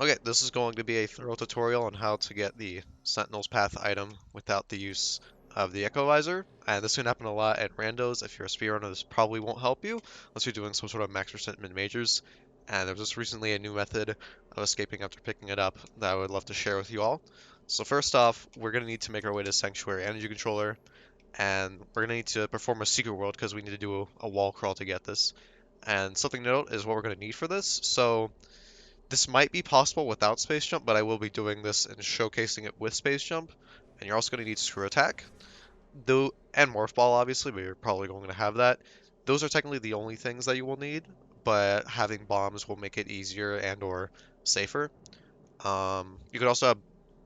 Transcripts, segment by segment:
Okay, this is going to be a thorough tutorial on how to get the Sentinel's Path item without the use of the Echo Visor. And this can happen a lot at randos. If you're a speedrunner, this probably won't help you unless you're doing some sort of max percent mid-majors. And there's just recently a new method of escaping after picking it up that I would love to share with you all. So first off, we're going to need to make our way to Sanctuary Energy Controller, and we're going to need to perform a secret world because we need to do a wall crawl to get this. And something to note is what we're going to need for this. So this might be possible without Space Jump, but I will be doing this and showcasing it with Space Jump. And you're also going to need Screw Attack, though, and Morph Ball, obviously, but you're probably going to have that. Those are technically the only things that you will need, but having bombs will make it easier and or safer. You could also have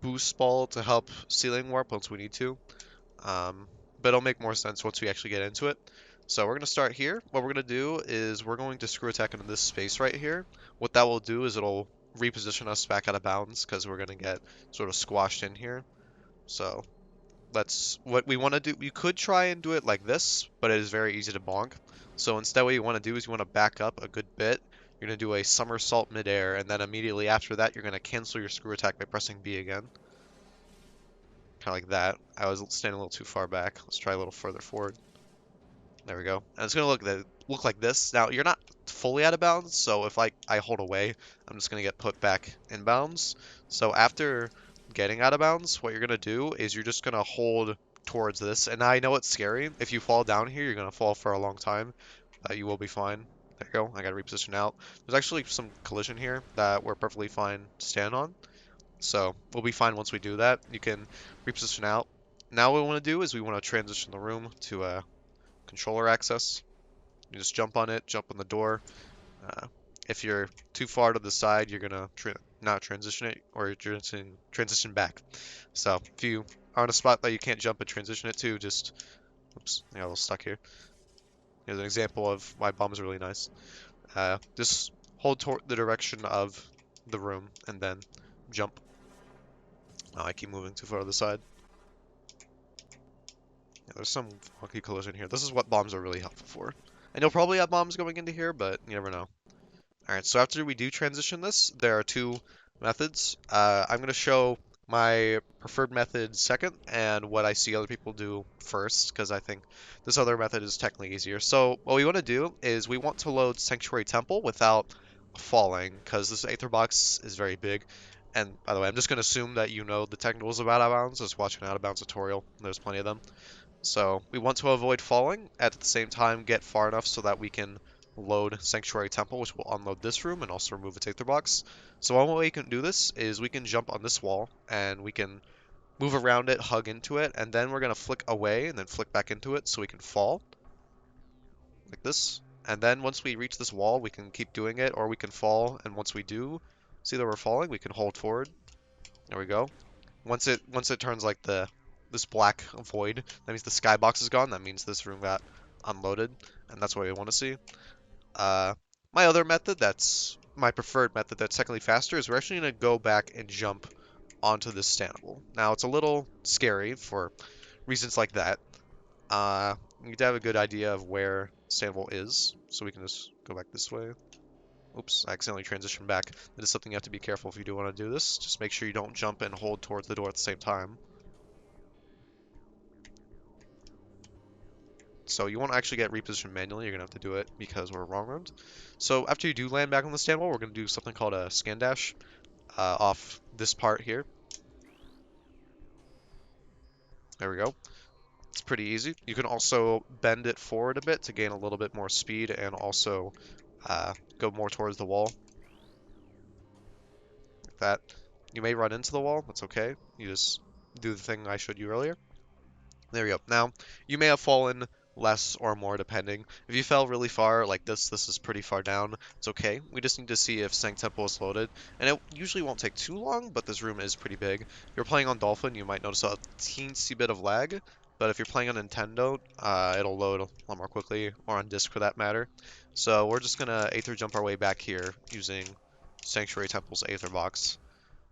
Boost Ball to help Ceiling Warp once we need to, but it'll make more sense once we actually get into it. So we're going to start here. What we're going to do is we're going to Screw Attack into this space right here. What that will do is it'll reposition us back out of bounds because we're going to get sort of squashed in here. So that's what we want to do. You could try and do it like this, but it is very easy to bonk. So instead what you want to do is you want to back up a good bit. You're going to do a somersault midair, and then immediately after that you're going to cancel your Screw Attack by pressing B again. Kind of like that. I was standing a little too far back. Let's try a little further forward. There we go. And it's going to look like this. Now, you're not fully out of bounds, so if I hold away, I'm just going to get put back in bounds. So after getting out of bounds, what you're going to do is you're just going to hold towards this. And I know it's scary. If you fall down here, you're going to fall for a long time. You will be fine. There you go. I got to reposition out. There's actually some collision here that we're perfectly fine to stand on. So we'll be fine once we do that. You can reposition out. Now what we want to do is we want to transition the room to controller access. You just jump on it, jump on the door. Uh, if you're too far to the side, you're gonna not transition it, or you're transition back. So if you are in a spot that you can't jump and transition it to, just oops, I got a little stuck here. Here's an example of why bombs are really nice. Just hold the direction of the room and then jump. Oh, I keep moving too far to the side. Yeah, there's some funky collision here. This is what bombs are really helpful for. And you'll probably have bombs going into here, but you never know. Alright, so after we do transition this, there are two methods. I'm going to show my preferred method second, and what I see other people do first, because I think this other method is technically easier. So what we want to do is we want to load Sanctuary Temple without falling, because this Aether box is very big. And by the way, I'm just going to assume that you know the technicals of out of bounds, just watching an out of bounds tutorial. There's plenty of them. So we want to avoid falling, at the same time get far enough so that we can load Sanctuary Temple, which will unload this room and also remove its Aether box. So one way we can do this is we can jump on this wall and we can move around it, hug into it, and then we're going to flick away and then flick back into it so we can fall, like this. And then once we reach this wall, we can keep doing it, or we can fall, and once we do see that we're falling, we can hold forward. There we go. Once it turns like this black void, that means the skybox is gone. That means this room got unloaded, and that's what we want to see. My other method, that's my preferred method, that's technically faster, is we're actually going to go back and jump onto this standable. Now it's a little scary for reasons like that. You need to have a good idea of where standable is, so we can just go back this way. Oops, I accidentally transitioned back. That is something you have to be careful if you do want to do this. Just make sure you don't jump and hold towards the door at the same time. So you won't actually get repositioned manually, you're going to have to do it because we're wrong roomed. So after you do land back on the stand wall, we're going to do something called a scan dash off this part here. There we go. It's pretty easy. You can also bend it forward a bit to gain a little bit more speed and also go more towards the wall. Like that. You may run into the wall, that's okay. You just do the thing I showed you earlier. There we go. Now, you may have fallen less or more depending. If you fell really far, like this is pretty far down, it's okay. We just need to see if Sanct Temple is loaded. And it usually won't take too long, but this room is pretty big. If you're playing on Dolphin, you might notice a teensy bit of lag. But if you're playing on Nintendo, it'll load a lot more quickly, or on disc for that matter. So we're just gonna Aether jump our way back here using Sanctuary Temple's Aether box.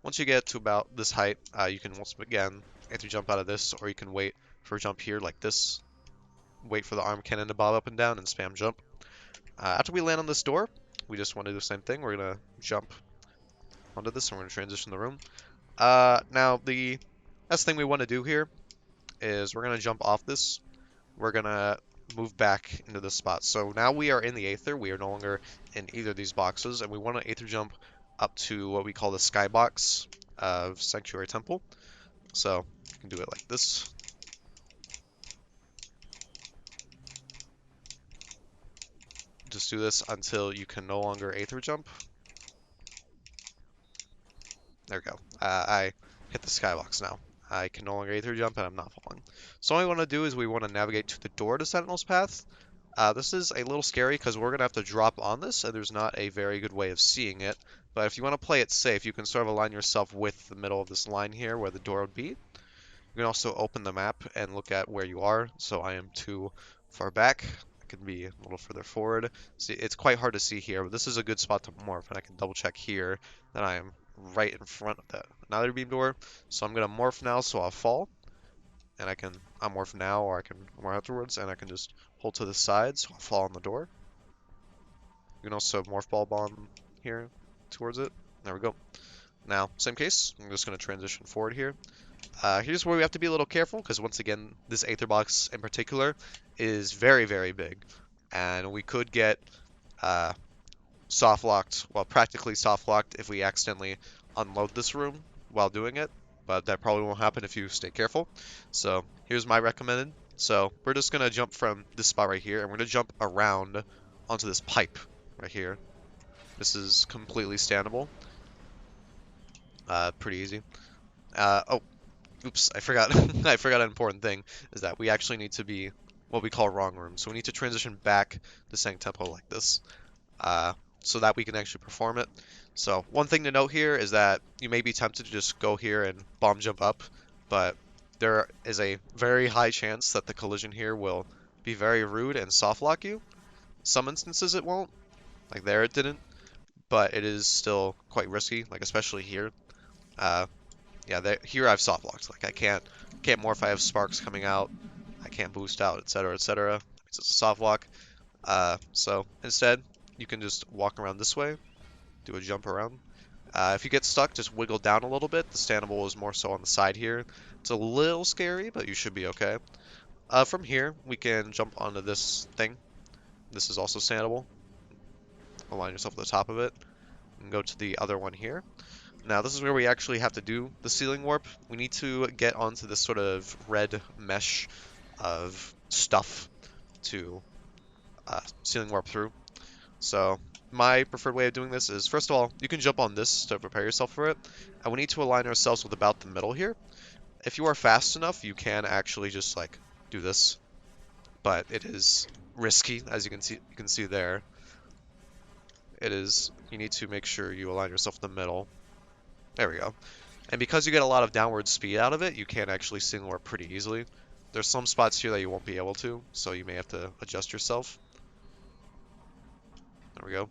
Once you get to about this height, you can once again Aether jump out of this, or you can wait for a jump here like this. Wait for the arm cannon to bob up and down and spam jump. After we land on this door, we just want to do the same thing. We're going to jump onto this, and we're going to transition the room. Now the next thing we want to do here is we're going to jump off this. We're going to move back into this spot. So now we are in the Aether. We are no longer in either of these boxes, and we want to Aether jump up to what we call the skybox of Sanctuary Temple. So you can do it like this. Just do this until you can no longer Aether jump. There we go. I hit the skybox now. I can no longer Aether jump and I'm not falling. So what we want to do is we want to navigate to the door to Sentinel's Path. This is a little scary because we're going to have to drop on this and there's not a very good way of seeing it. But if you want to play it safe, you can sort of align yourself with the middle of this line here where the door would be. You can also open the map and look at where you are. So I am too far back. I can be a little further forward. See, it's quite hard to see here, but this is a good spot to morph, and I can double check here that I am right in front of that another beam door. So I'm gonna morph now, so I'll fall, and I'll morph now, or I can morph afterwards, and I can just hold to the side, so I'll fall on the door. You can also morph ball bomb here towards it. There we go. Now, same case. I'm just gonna transition forward here. Here's where we have to be a little careful because once again, this Aether box in particular is very, very big, and we could get soft locked, well, practically soft locked if we accidentally unload this room while doing it, but that probably won't happen if you stay careful. So here's my recommended. So we're just gonna jump from this spot right here, and we're gonna jump around onto this pipe right here. This is completely standable. Pretty easy. Oh, oops, I forgot. I forgot an important thing is that we actually need to be what we call wrong room. So we need to transition back to Sang Tempo like this, so that we can actually perform it. So one thing to note here is that you may be tempted to just go here and bomb jump up, but there is a very high chance that the collision here will be very rude and soft lock you. Some instances it won't, like there it didn't, but it is still quite risky, like especially here. Yeah, here I've soft locked. Like I can't morph. I have sparks coming out. I can't boost out, etc., etc. It's a soft lock. So instead, you can just walk around this way, do a jump around. If you get stuck, just wiggle down a little bit. The standable is more so on the side here. It's a little scary, but you should be okay. From here, we can jump onto this thing. This is also standable. Align yourself at the top of it, and go to the other one here. Now this is where we actually have to do the ceiling warp. We need to get onto this sort of red mesh of stuff to ceiling warp through. So my preferred way of doing this is, first of all, you can jump on this to prepare yourself for it. And we need to align ourselves with about the middle here. If you are fast enough, you can actually just like do this. But it is risky, as you can see there. It is, you need to make sure you align yourself in the middle. There we go. And because you get a lot of downward speed out of it, you can actually ceiling warp pretty easily. There's some spots here that you won't be able to, so you may have to adjust yourself. There we go.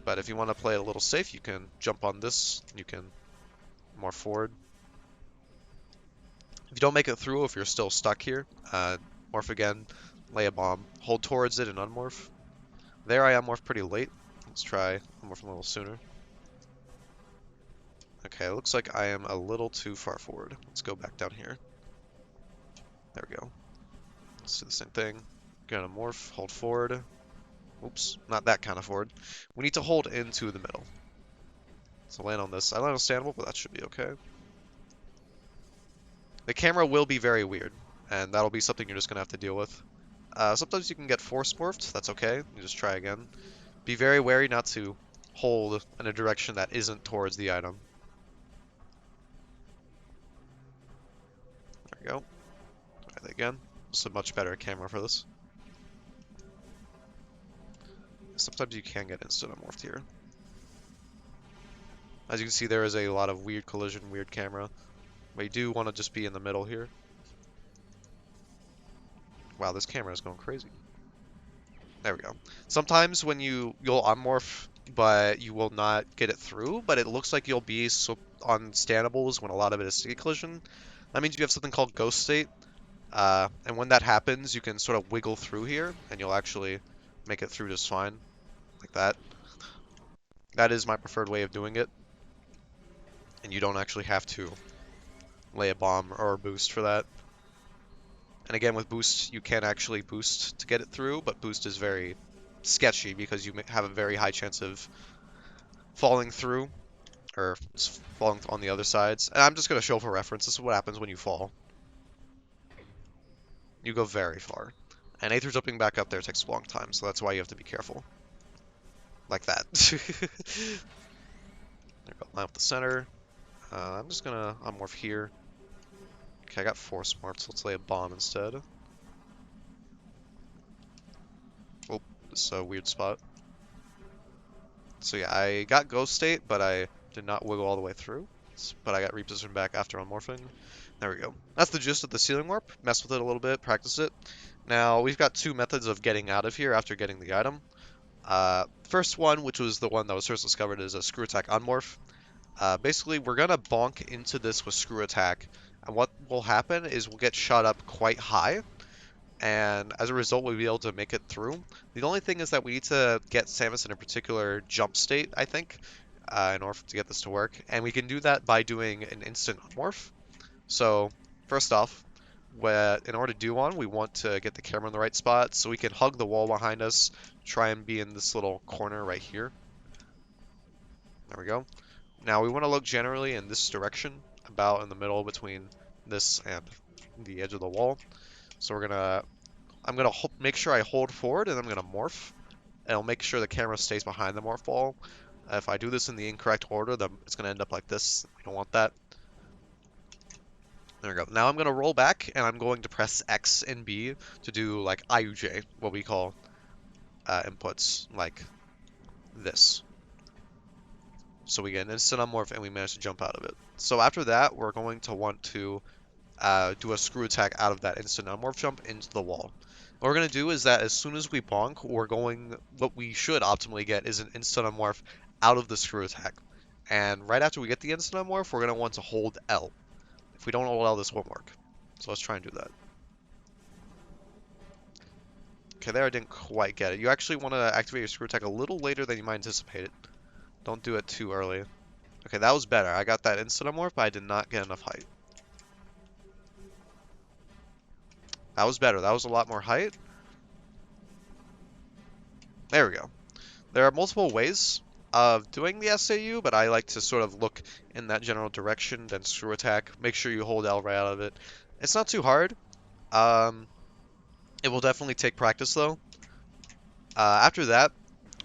But if you want to play it a little safe, you can jump on this. You can morph forward. If you don't make it through, if you're still stuck here, morph again, lay a bomb, hold towards it and unmorph. There I unmorph pretty late. Let's try unmorph a little sooner. Okay, looks like I am a little too far forward. Let's go back down here. There we go. Let's do the same thing. Gonna morph, hold forward. Oops, not that kind of forward. We need to hold into the middle. So land on this. I land on standable, but that should be okay. The camera will be very weird, and that'll be something you're just gonna have to deal with. Sometimes you can get force morphed. That's okay. You just try again. Be very wary not to hold in a direction that isn't towards the item. There we go. Try that again. Just a much better camera for this. Sometimes you can get instant unmorphed here. As you can see, there is a lot of weird collision, weird camera. But you do want to just be in the middle here. Wow, this camera is going crazy. There we go. Sometimes when you'll unmorph, but you will not get it through, but it looks like you'll be on standables when a lot of it is sticky collision. That means you have something called ghost state. And when that happens, you can sort of wiggle through here, and you'll actually make it through just fine. Like that. That is my preferred way of doing it. and you don't actually have to lay a bomb or a boost for that. And again, with boost, you can actually boost to get it through, but boost is very sketchy because you have a very high chance of falling through or falling on the other sides. And I'm just going to show for reference. This is what happens when you fall. You go very far. And Aether jumping back up there takes a long time, so that's why you have to be careful. Like that. There we go, line up the center. I'm just going to unmorph here. Okay, I got force morph, so let's lay a bomb instead. Oh, this is a weird spot. So yeah, I got Ghost State, but I did not wiggle all the way through. But I got repositioned back after unmorphing. There we go. That's the gist of the Ceiling Warp. Mess with it a little bit, practice it. Now, we've got two methods of getting out of here after getting the item. First one, which was the one that was first discovered, is a Screw Attack Unmorph. Basically, we're going to bonk into this with Screw Attack, and what will happen is we'll get shot up quite high, and as a result, we'll be able to make it through. The only thing is that we need to get Samus in a particular jump state, I think, in order to get this to work, and we can do that by doing an instant unmorph. So, first off, in order to do one, we want to get the camera in the right spot, so we can hug the wall behind us, try and be in this little corner right here. There we go. Now we want to look generally in this direction, about in the middle between this and the edge of the wall. So I'm gonna make sure I hold forward, and I'm gonna morph, and I'll make sure the camera stays behind the morph wall. If I do this in the incorrect order, then it's gonna end up like this. We don't want that. There we go. Now I'm gonna roll back, and I'm going to press X and B to do like IUJ, what we call inputs, like this. So we get an instant unmorph, and we manage to jump out of it. So after that, we're going to want to do a screw attack out of that instant unmorph jump into the wall. What we're going to do is that as soon as we bonk, what we should optimally get is an instant unmorph out of the screw attack. And right after we get the instant unmorph, we're going to want to hold L. If we don't hold L, this won't work. So let's try and do that. Okay, there I didn't quite get it. You actually want to activate your screw attack a little later than you might anticipate it. Don't do it too early. Okay, that was better. I got that instant unmorph, but I did not get enough height. That was better. That was a lot more height. There we go. There are multiple ways of doing the SAU, but I like to sort of look in that general direction, then screw attack. Make sure you hold L right out of it. It's not too hard. It will definitely take practice, though. After that,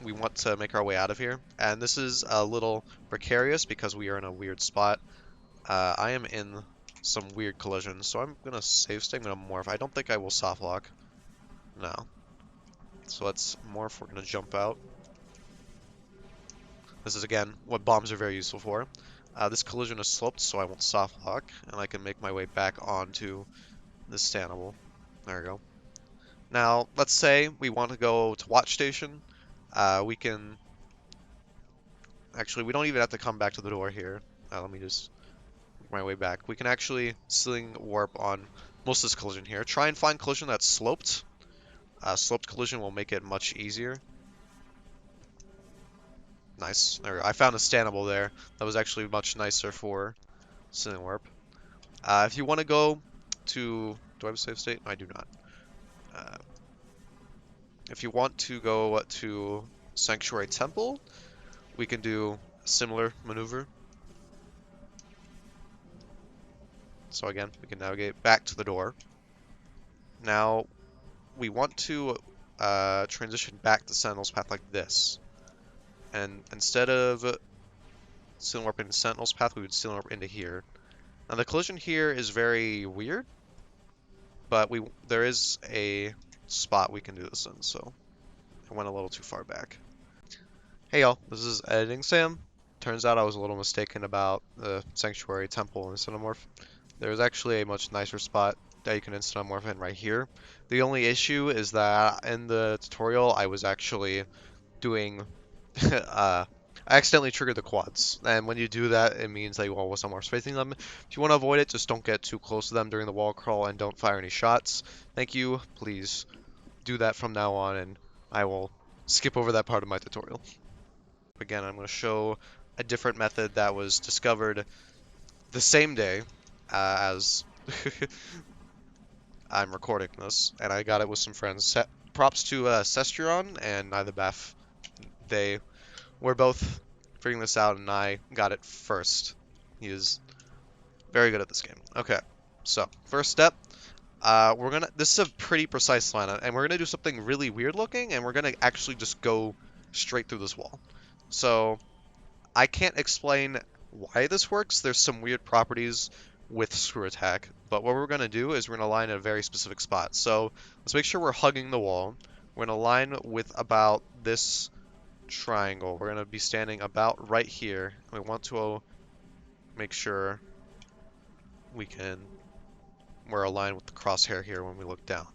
we want to make our way out of here. And this is a little precarious because we are in a weird spot. I am in some weird collisions, so I'm going to save state. I'm going to morph. I don't think I will soft lock. No. So let's morph. We're going to jump out. This is, again, what bombs are very useful for. This collision is sloped, so I won't soft lock, and I can make my way back onto this standable. There we go. Now, let's say we want to go to watch station. We can... Actually, we don't even have to come back to the door here. Let me just make my way back. We can actually Ceiling Warp on most of this collision here. Try and find collision that's sloped. Sloped collision will make it much easier. Nice. There we go. I found a standable there. That was actually much nicer for Ceiling Warp. If you want to go to... Do I have a save state? I do not. If you want to go to Sanctuary Temple, we can do a similar maneuver. So again, we can navigate back to the door. Now, we want to transition back to Sentinel's path like this. And instead of Ceiling Warp into Sentinel's path, we would Ceiling Warp into here. Now the collision here is very weird, but there is a spot we can do this in, so I went a little too far back. Hey y'all, this is Editing Sam. Turns out I was a little mistaken about the Sanctuary Temple and Instant Unmorph. There's actually a much nicer spot that you can Instant Unmorph in right here. The only issue is that in the tutorial I was actually doing I accidentally triggered the quads, and when you do that, it means that you always are spacing them. If you want to avoid it, just don't get too close to them during the wall crawl, and don't fire any shots. Thank you. Please do that from now on, and I will skip over that part of my tutorial. Again, I'm going to show a different method that was discovered the same day as I'm recording this, and I got it with some friends. Props to Sestron and Neither They were both figuring this out, and I got it first. He is very good at this game. Okay, so first step, this is a pretty precise line, and we're gonna do something really weird looking, and we're gonna actually just go straight through this wall. So I can't explain why this works. There's some weird properties with screw attack, but what we're going to do is we're going to line at a very specific spot. So let's make sure we're hugging the wall. We're going to line with about this triangle. We're going to be standing about right here. We want to make sure we're aligned with the crosshair here when we look down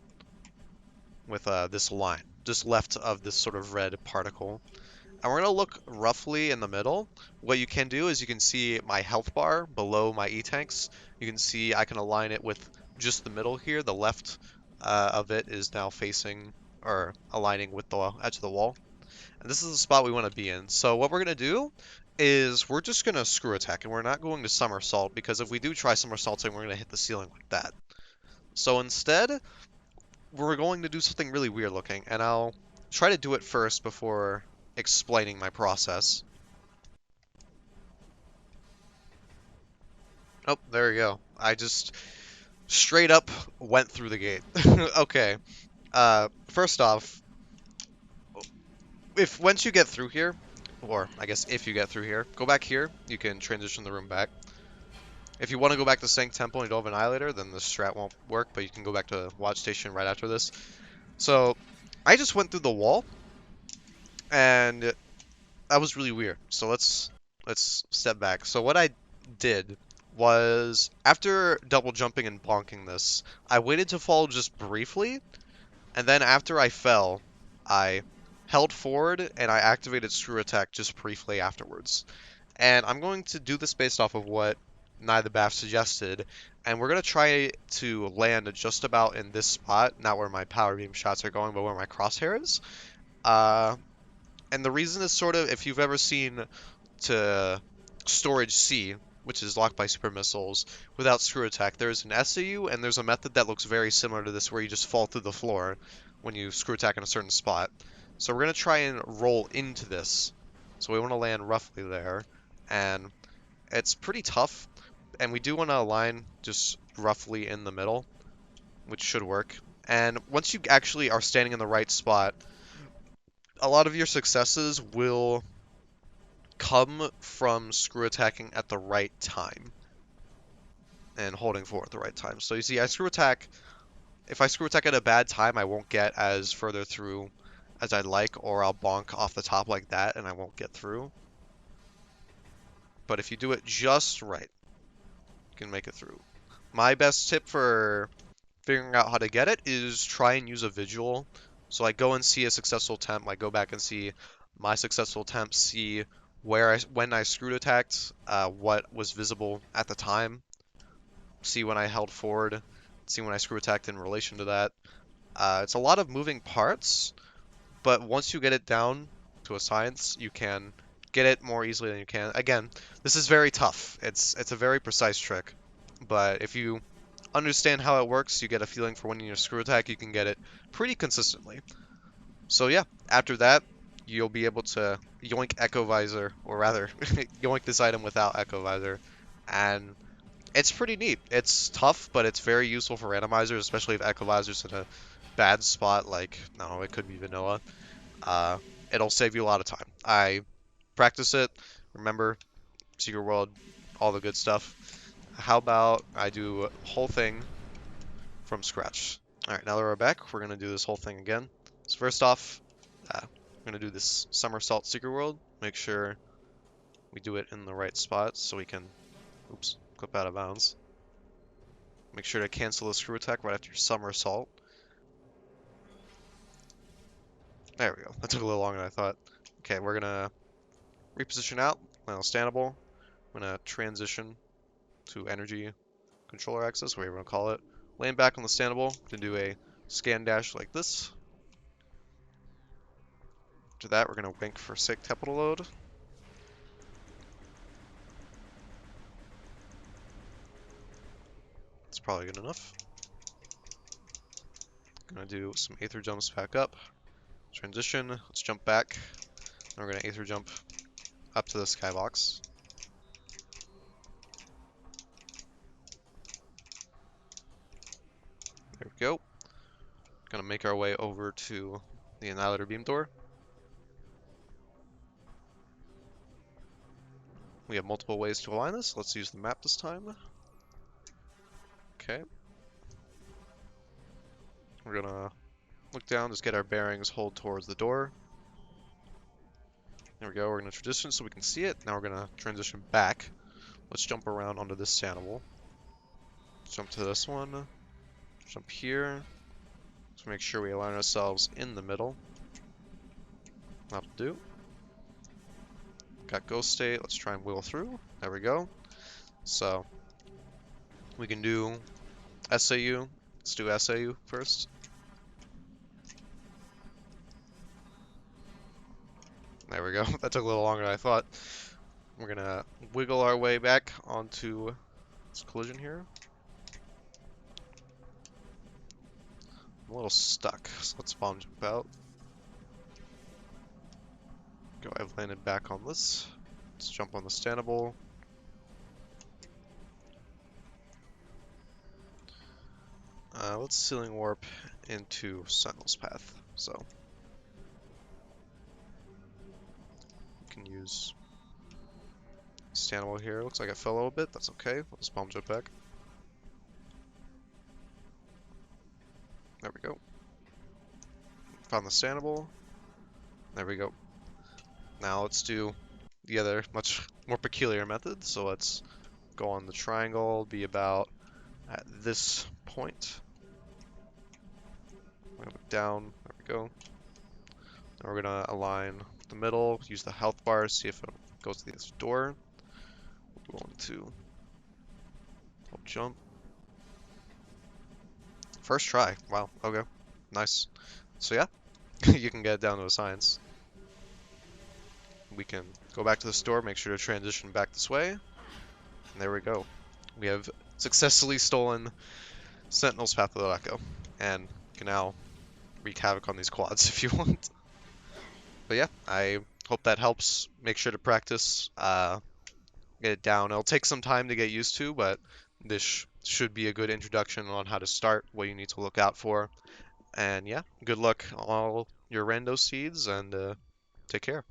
with this line, just left of this sort of red particle. And we're going to look roughly in the middle. What you can do is you can see my health bar below my E-tanks. You can see I can align it with just the middle here. The left of it is now facing or aligning with the edge of the wall. And this is the spot we want to be in. So what we're going to do is we're just going to screw attack, and we're not going to somersault, because if we do try somersaulting, we're going to hit the ceiling like that. So instead, we're going to do something really weird looking, and I'll try to do it first before explaining my process. Oh, there we go. I just straight up went through the gate. Okay. First off, if once you get through here, or I guess if you get through here, go back here. You can transition the room back. If you want to go back to Sank Temple and you don't have an Annihilator, then the strat won't work, but you can go back to Watch Station right after this. So, I just went through the wall, and that was really weird. So let's step back. So what I did was, after double jumping and bonking this, I waited to fall just briefly, and then after I fell, I held forward and I activated screw attack just briefly afterwards. And I'm going to do this based off of what Neither suggested, and we're going to try to land just about in this spot, not where my power beam shots are going, but where my crosshair is. And the reason is sort of, if you've ever seen to Storage C, which is locked by super missiles, without screw attack, there's an SAU, and there's a method that looks very similar to this, where you just fall through the floor when you screw attack in a certain spot. So we're going to try and roll into this. So we want to land roughly there, and it's pretty tough, and we do want to align just roughly in the middle, which should work. And once you actually are standing in the right spot, a lot of your successes will come from screw attacking at the right time and holding forward at the right time. So you see, if I screw attack at a bad time, I won't get as further through as I'd like, or I'll bonk off the top like that and I won't get through. But if you do it just right, you can make it through. My best tip for figuring out how to get it is try and use a visual. So I go and see a successful attempt, I go back and see my successful attempt, see when I screwed attacked, what was visible at the time, see when I held forward, see when I screw attacked in relation to that. It's a lot of moving parts, but once you get it down to a science, you can get it more easily than you can. Again, this is very tough. It's a very precise trick, but if you understand how it works, you get a feeling for when you screw attack, you can get it pretty consistently. So yeah, after that, you'll be able to yoink Echo Visor, or rather, yoink this item without Echo Visor, and it's pretty neat. It's tough, but it's very useful for randomizers, especially if Echo Visor's in a bad spot, like, no, it could be vanilla. It'll save you a lot of time. I practice it, remember, Secret World, all the good stuff. How about I do the whole thing from scratch? Alright, now that we're back, we're going to do this whole thing again. So first off, we're going to do this somersault Secret World. Make sure we do it in the right spot so we can, oops, clip out of bounds. Make sure to cancel the screw attack right after your somersault. There we go. That took a little longer than I thought. Okay, we're going to reposition out, land on standable. I'm going to transition to energy controller access, whatever you want to call it. Land back on the standable. Going to do a scan dash like this. After that, we're going to wink for Sig Temple load. probably good enough. Gonna do some Aether jumps back up. Transition, let's jump back. And we're gonna Aether jump up to the skybox. There we go. Gonna make our way over to the Annihilator beam door. We have multiple ways to align this. Let's use the map this time. Okay. We're gonna look down, just get our bearings, hold towards the door. There we go, we're gonna transition so we can see it. Now we're gonna transition back. Let's jump around onto this channel. Jump to this one. Jump here. Let's make sure we align ourselves in the middle. That'll do. Got ghost state, let's try and wiggle through. There we go. So, we can do SAU. Let's do SAU first. There we go. That took a little longer than I thought. We're gonna wiggle our way back onto this collision here. I'm a little stuck, so let's bomb jump out. Go, I've landed back on this. Let's jump on the standable. Let's ceiling warp into Sentinel's path. So we can use standable here. Looks like I fell a little bit. That's okay. We'll just bomb jump back. There we go. Found the standable. There we go. Now let's do the other, much more peculiar method. So let's go on the triangle, be about at this point. We're gonna look down. There we go. Now we're gonna align the middle, use the health bar, see if it goes to this door. We're going to jump. First try. Wow. Okay. Nice. So yeah, you can get it down to a science. We can go back to the store, make sure to transition back this way. And there we go. We have successfully stolen Sentinel's Path of the Echo. And can now wreak havoc on these quads if you want. But yeah, I hope that helps. Make sure to practice, get it down. It'll take some time to get used to, but this should be a good introduction on how to start, what you need to look out for. And yeah, good luck on all your rando seeds, and take care.